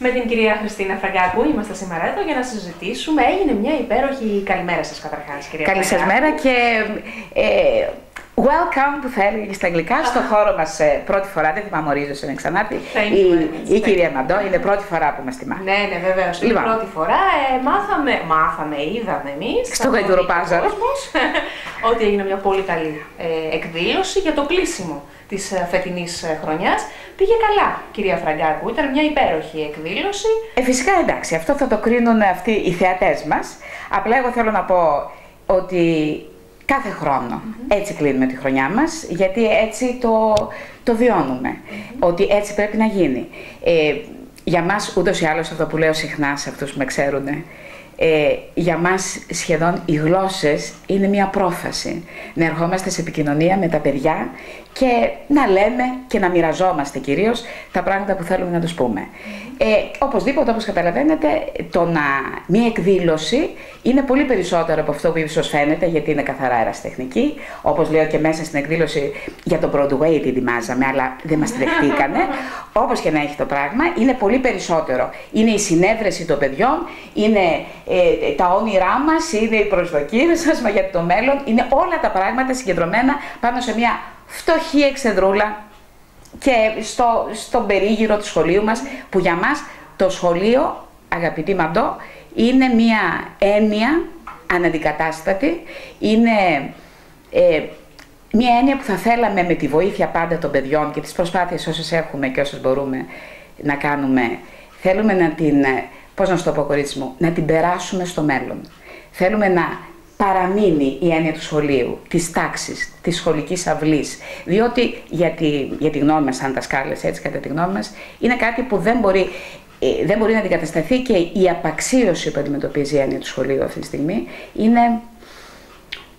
Με την κυρία Χριστίνα Φραγκάκου είμαστε σήμερα εδώ για να συζητήσουμε. Έγινε μια υπέροχη καλημέρα σας καταρχάς, κυρία Καλή σας μέρα και welcome που θα έλεγε στα αγγλικά στο χώρο μας πρώτη φορά. Δεν θυμάμαι ορίζος είναι ξανάρθει. Η κυρία Μαντώ είναι πρώτη φορά που μας τιμά. Ναι, βεβαίως. Είναι η πρώτη φορά. Είδαμε εμείς στο Γαϊντουροπάζαρο ότι έγινε μια πολύ καλή εκδήλωση για το κλείσιμο της φετινής χρονιάς. Πήγε καλά, κυρία Φραγκάκου, ήταν μια υπέροχη εκδήλωση. Φυσικά εντάξει, αυτό θα το κρίνουν αυτοί οι θεατές μας. Απλά εγώ θέλω να πω ότι κάθε χρόνο έτσι κλείνουμε τη χρονιά μας, γιατί έτσι το βιώνουμε, ότι έτσι πρέπει να γίνει. Για μας ούτως ή άλλως αυτό που λέω συχνά σε αυτούς που με ξέρουν, για μας σχεδόν οι γλώσσες είναι μια πρόφαση. Να ερχόμαστε σε επικοινωνία με τα παιδιά και να λέμε και να μοιραζόμαστε κυρίως τα πράγματα που θέλουμε να τους πούμε. Οπωσδήποτε, όπως καταλαβαίνετε, μια εκδήλωση είναι πολύ περισσότερο από αυτό που ίσως φαίνεται, γιατί είναι καθαρά αεραστεχνική. Όπως λέω και μέσα στην εκδήλωση για το Broadway την ετοιμάζαμε, αλλά δεν μας δεχτήκανε. Όπως και να έχει το πράγμα, είναι πολύ περισσότερο. Είναι η συνέβρεση των παιδιών, είναι τα όνειρά μας, είναι οι προσδοκίες μας για το μέλλον, είναι όλα τα πράγματα συγκεντρωμένα πάνω σε μια φτωχή εξεδρούλα και στον περίγυρο του σχολείου μας, που για μας το σχολείο, αγαπητή Μαντώ, είναι μια έννοια αναντικατάστατη, είναι μια έννοια που θα θέλαμε με τη βοήθεια πάντα των παιδιών και τις προσπάθειες όσες έχουμε και όσες μπορούμε να κάνουμε, θέλουμε να την, πώς να σου το πω κορίτσι μου, να την περάσουμε στο μέλλον. Θέλουμε να παραμείνει η έννοια του σχολείου, της τάξης, της σχολικής αυλής, διότι για τη γνώμη μας, σαν δασκάλες, έτσι κατά τη γνώμη μας, είναι κάτι που δεν μπορεί να αντικατασταθεί, και η απαξίωση που αντιμετωπίζει η έννοια του σχολείου αυτή τη στιγμή είναι,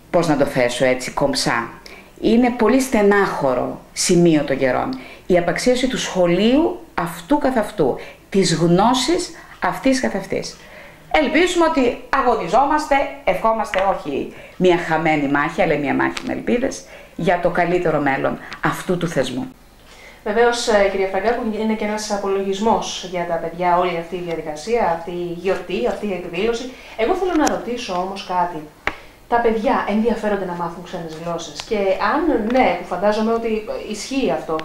πώς να το θέσω έτσι, κομψά. Είναι πολύ στενάχωρο σημείο των καιρών. Η απαξίωση του σχολείου αυτού καθ' αυτού, της γνώσης αυτής καθ' αυτής. Ελπίζουμε ότι αγωνιζόμαστε, ευχόμαστε όχι μια χαμένη μάχη, αλλά μια μάχη με ελπίδες για το καλύτερο μέλλον αυτού του θεσμού. Βεβαίως, κυρία Φραγκάκου, είναι και ένας απολογισμός για τα παιδιά όλη αυτή η διαδικασία, αυτή η γιορτή, αυτή η εκδήλωση. Εγώ θέλω να ρωτήσω όμως κάτι. Τα παιδιά ενδιαφέρονται να μάθουν ξένες γλώσσες, και αν ναι, που φαντάζομαι ότι ισχύει αυτό,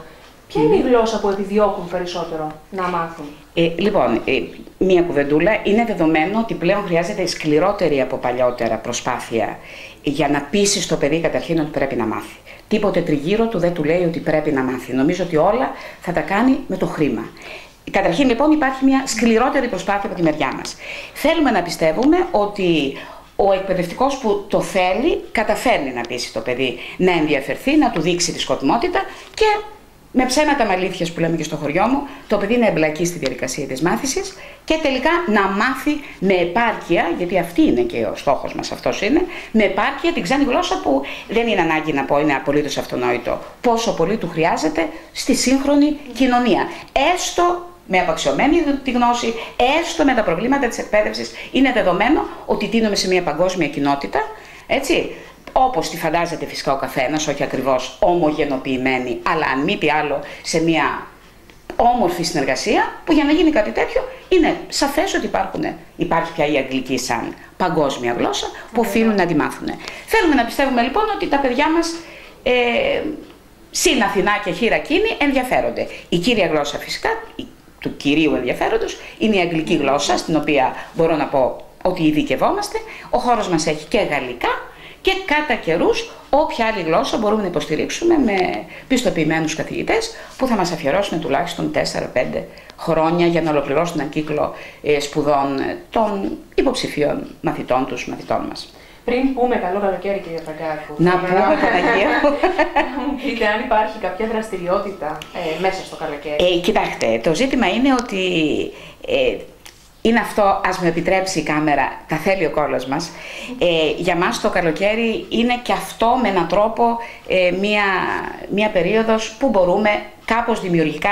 ποια είναι η γλώσσα που επιδιώκουν περισσότερο να μάθουν? Λοιπόν, μία κουβεντούλα. Είναι δεδομένο ότι πλέον χρειάζεται σκληρότερη από παλιότερα προσπάθεια για να πείσει το παιδί καταρχήν ότι πρέπει να μάθει. Τίποτε τριγύρω του δεν του λέει ότι πρέπει να μάθει. Νομίζω ότι όλα θα τα κάνει με το χρήμα. Καταρχήν λοιπόν υπάρχει μια σκληρότερη προσπάθεια από τη μεριά μας. Θέλουμε να πιστεύουμε ότι ο εκπαιδευτικός που το θέλει καταφέρνει να πείσει το παιδί να ενδιαφερθεί, να του δείξει τη σκοπιμότητα και με ψέματα με αλήθειες που λέμε και στο χωριό μου, το παιδί να εμπλακεί στη διαδικασία της μάθησης και τελικά να μάθει με επάρκεια, γιατί αυτή είναι και ο στόχος μας, αυτός είναι, με επάρκεια την ξένη γλώσσα, που δεν είναι ανάγκη να πω, είναι απολύτως αυτονόητο πόσο πολύ του χρειάζεται στη σύγχρονη κοινωνία. Έστω με απαξιωμένη τη γνώση, έστω με τα προβλήματα της εκπαίδευσης, είναι δεδομένο ότι τίνουμε σε μια παγκόσμια κοινότητα, έτσι. Όπως τη φαντάζεται φυσικά ο καθένας, όχι ακριβώς ομογενοποιημένη, αλλά αν μη τι άλλο σε μια όμορφη συνεργασία, που για να γίνει κάτι τέτοιο είναι σαφές ότι υπάρχει πια η αγγλική σαν παγκόσμια γλώσσα που οφείλουν να τη μάθουν. Θέλουμε να πιστεύουμε λοιπόν ότι τα παιδιά μας συν Αθηνά και χειρακίνη ενδιαφέρονται. Η κύρια γλώσσα φυσικά του κυρίου ενδιαφέροντος είναι η αγγλική γλώσσα, στην οποία μπορώ να πω ότι ειδικευόμαστε. Ο χώρος μας έχει και γαλλικά, και κατά καιρούς όποια άλλη γλώσσα μπορούμε να υποστηρίξουμε με πιστοποιημένους καθηγητές που θα μας αφιερώσουν τουλάχιστον 4-5 χρόνια για να ολοκληρώσουν έναν κύκλο σπουδών των υποψηφίων μαθητών μας. Πριν πούμε καλό καλοκαίρι, κυρία Φραγκάκου, να πούμε Παναγία μου. Μου πείτε αν υπάρχει κάποια δραστηριότητα μέσα στο καλοκαίρι. Κοιτάξτε, το ζήτημα είναι ότι είναι αυτό, ας μου επιτρέψει η κάμερα, τα θέλει ο κόλλος μας. Για μας το καλοκαίρι είναι και αυτό με έναν τρόπο μια περίοδος που μπορούμε κάπως δημιουργικά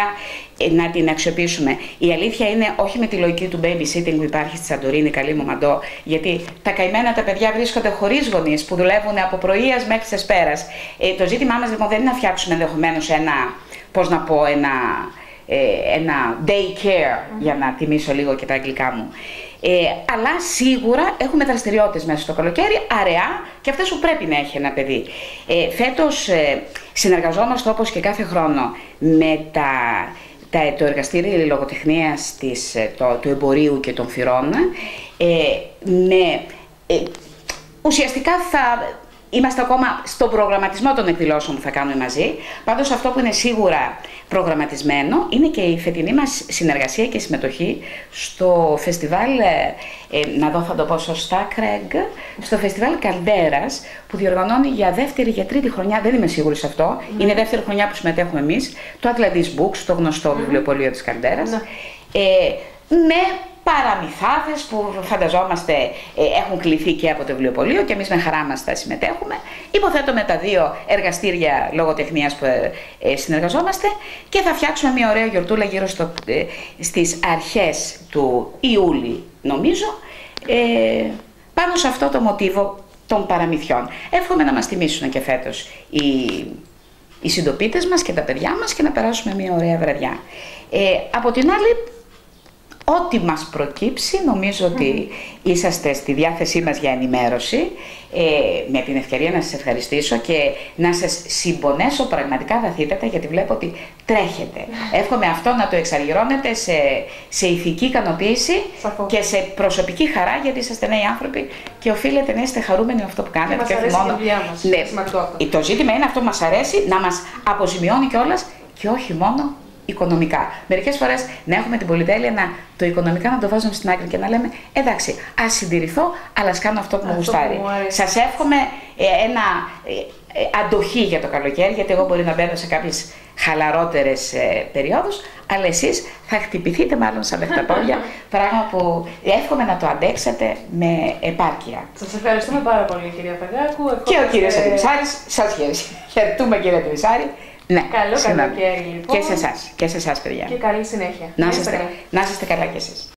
να την αξιοποιήσουμε. Η αλήθεια είναι, όχι με τη λογική του babysitting που υπάρχει στη Σαντορίνη, καλή μου Μαντώ, γιατί τα καημένα τα παιδιά βρίσκονται χωρίς γονείς που δουλεύουν από πρωίας μέχρι τις πέρας. Το ζήτημά μας λοιπόν δεν είναι να φτιάξουμε ενδεχομένως ένα ένα daycare, για να τιμήσω λίγο και τα αγγλικά μου. Αλλά σίγουρα έχουμε δραστηριότητες μέσα στο καλοκαίρι, αραιά και αυτές που πρέπει να έχει ένα παιδί. Φέτος συνεργαζόμαστε όπως και κάθε χρόνο με το εργαστήριο λογοτεχνίας του εμπορίου και των θυρών. Ουσιαστικά είμαστε ακόμα στον προγραμματισμό των εκδηλώσεων που θα κάνουμε μαζί. Πάντως αυτό που είναι σίγουρα προγραμματισμένο είναι και η φετινή μας συνεργασία και συμμετοχή στο φεστιβάλ, να δω θα το πω σωστά, Craig, στο φεστιβάλ Καλντέρας που διοργανώνει για δεύτερη, για τρίτη χρονιά, δεν είμαι σίγουρη σε αυτό, είναι δεύτερη χρονιά που συμμετέχουμε εμείς, το Atlantis Books, το γνωστό βιβλιοπωλείο της Καλντέρας, με παραμυθάδες που φανταζόμαστε έχουν κληθεί και από το βιβλιοπωλείο και εμείς με χαρά μας θα συμμετέχουμε. Υποθέτω με τα δύο εργαστήρια λογοτεχνίας που συνεργαζόμαστε και θα φτιάξουμε μια ωραία γιορτούλα γύρω στις αρχές του Ιούλη, νομίζω, πάνω σε αυτό το μοτίβο των παραμυθιών. Εύχομαι να μας τιμήσουν και φέτος οι συντοπίτες μας και τα παιδιά μας και να περάσουμε μια ωραία βραδιά. Από την άλλη, ό,τι μας προκύψει, νομίζω ότι είσαστε στη διάθεσή μας για ενημέρωση. Με την ευκαιρία να σας ευχαριστήσω και να σας συμπονέσω πραγματικά βαθύτατα, γιατί βλέπω ότι τρέχετε. Εύχομαι αυτό να το εξαργυρώνετε σε ηθική ικανοποίηση και σε προσωπική χαρά, γιατί είσαστε νέοι άνθρωποι και οφείλετε να είστε χαρούμενοι με αυτό που κάνετε. Και μας αρέσει η δουλειά μας. Ναι. Το ζήτημα είναι αυτό που μας αρέσει, να μας αποζημιώνει κιόλας και όχι μόνο οικονομικά. Μερικές φορές να έχουμε την πολυτέλεια το οικονομικά να το βάζουμε στην άκρη και να λέμε εντάξει, ας συντηρηθώ, αλλά ας κάνω αυτό που μου γουστάρει. Σας εύχομαι αντοχή για το καλοκαίρι, γιατί εγώ μπορεί να μπαίνω σε κάποιες χαλαρότερες περιόδους, αλλά εσείς θα χτυπηθείτε μάλλον σαν δεχταπόδια, πράγμα που εύχομαι να το αντέξετε με επάρκεια. Σας ευχαριστούμε πάρα πολύ, κυρία Φραγκάκου. Και ο κύριος Αντιμισάρης, σας χαιρετούμε, κύριε Αντιμισάρη. Ναι, καλό καλοκαίρι λοιπόν. Και σε εσάς, παιδιά. Και καλή συνέχεια. Να είστε καλά κι εσείς.